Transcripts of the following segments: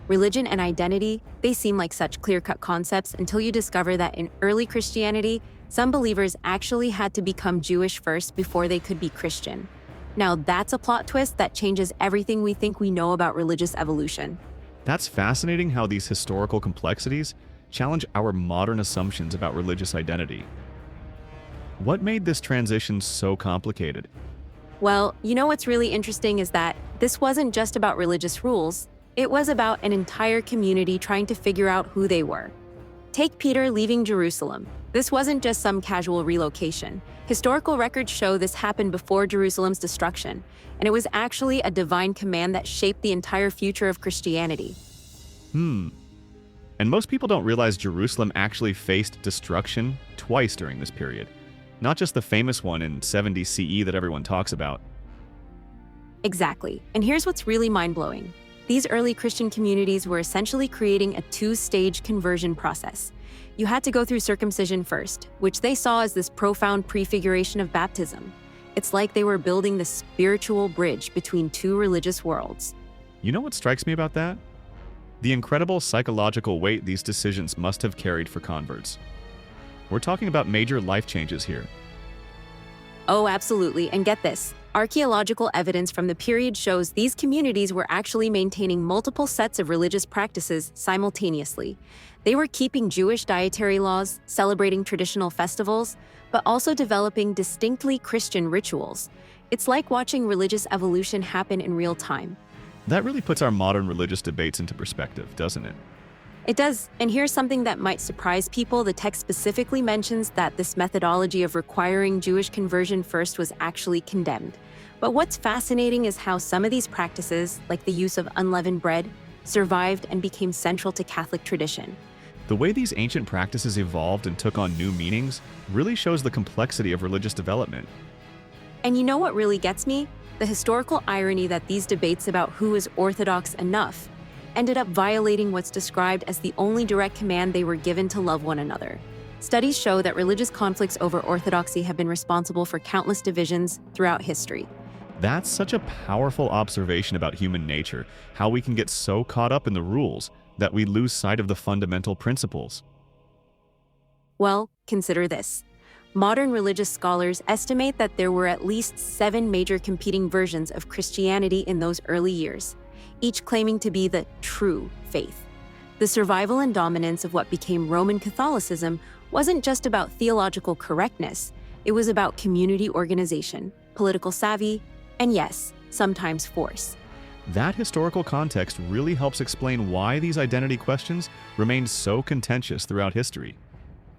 Religion and identity, they seem like such clear-cut concepts until you discover that in early Christianity, some believers actually had to become Jewish first before they could be Christian. Now that's a plot twist that changes everything we think we know about religious evolution. That's fascinating how these historical complexities challenge our modern assumptions about religious identity. What made this transition so complicated? Well, you know what's really interesting is that this wasn't just about religious rules, it was about an entire community trying to figure out who they were. Take Peter leaving Jerusalem. This wasn't just some casual relocation. Historical records show this happened before Jerusalem's destruction, and it was actually a divine command that shaped the entire future of Christianity. And most people don't realize Jerusalem actually faced destruction twice during this period. Not just the famous one in 70 CE that everyone talks about. Exactly. And here's what's really mind-blowing. These early Christian communities were essentially creating a two-stage conversion process. You had to go through circumcision first, which they saw as this profound prefiguration of baptism. It's like they were building the spiritual bridge between two religious worlds. You know what strikes me about that? The incredible psychological weight these decisions must have carried for converts. We're talking about major life changes here. Oh, absolutely. And get this. Archaeological evidence from the period shows these communities were actually maintaining multiple sets of religious practices simultaneously. They were keeping Jewish dietary laws, celebrating traditional festivals, but also developing distinctly Christian rituals. It's like watching religious evolution happen in real time. That really puts our modern religious debates into perspective, doesn't it? It does, and here's something that might surprise people. The text specifically mentions that this methodology of requiring Jewish conversion first was actually condemned. But what's fascinating is how some of these practices, like the use of unleavened bread, survived and became central to Catholic tradition. The way these ancient practices evolved and took on new meanings really shows the complexity of religious development. And you know what really gets me? The historical irony that these debates about who is orthodox enough ended up violating what's described as the only direct command they were given to love one another. Studies show that religious conflicts over orthodoxy have been responsible for countless divisions throughout history. That's such a powerful observation about human nature, how we can get so caught up in the rules that we lose sight of the fundamental principles. Well, consider this. Modern religious scholars estimate that there were at least 7 major competing versions of Christianity in those early years, each claiming to be the true faith. The survival and dominance of what became Roman Catholicism wasn't just about theological correctness, it was about community organization, political savvy, and yes, sometimes force. That historical context really helps explain why these identity questions remained so contentious throughout history.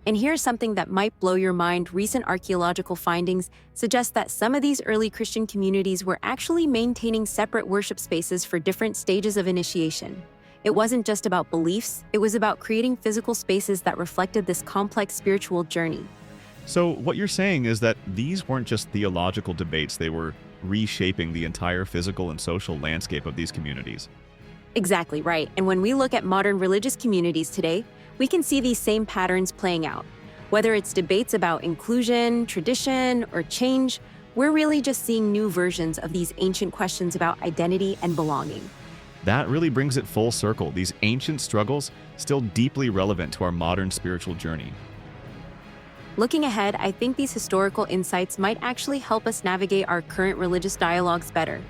And here's something that might blow your mind. Recent archaeological findings suggest that some of these early Christian communities were actually maintaining separate worship spaces for different stages of initiation. It wasn't just about beliefs, it was about creating physical spaces that reflected this complex spiritual journey. So what you're saying is that these weren't just theological debates, they were reshaping the entire physical and social landscape of these communities. Exactly right. And when we look at modern religious communities today, we can see these same patterns playing out. Whether it's debates about inclusion, tradition, or change, we're really just seeing new versions of these ancient questions about identity and belonging. That really brings it full circle. These ancient struggles still deeply relevant to our modern spiritual journey. Looking ahead, I think these historical insights might actually help us navigate our current religious dialogues better.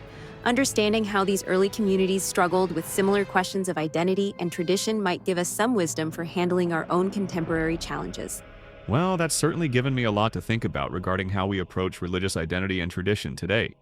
Understanding how these early communities struggled with similar questions of identity and tradition might give us some wisdom for handling our own contemporary challenges. Well, that's certainly given me a lot to think about regarding how we approach religious identity and tradition today.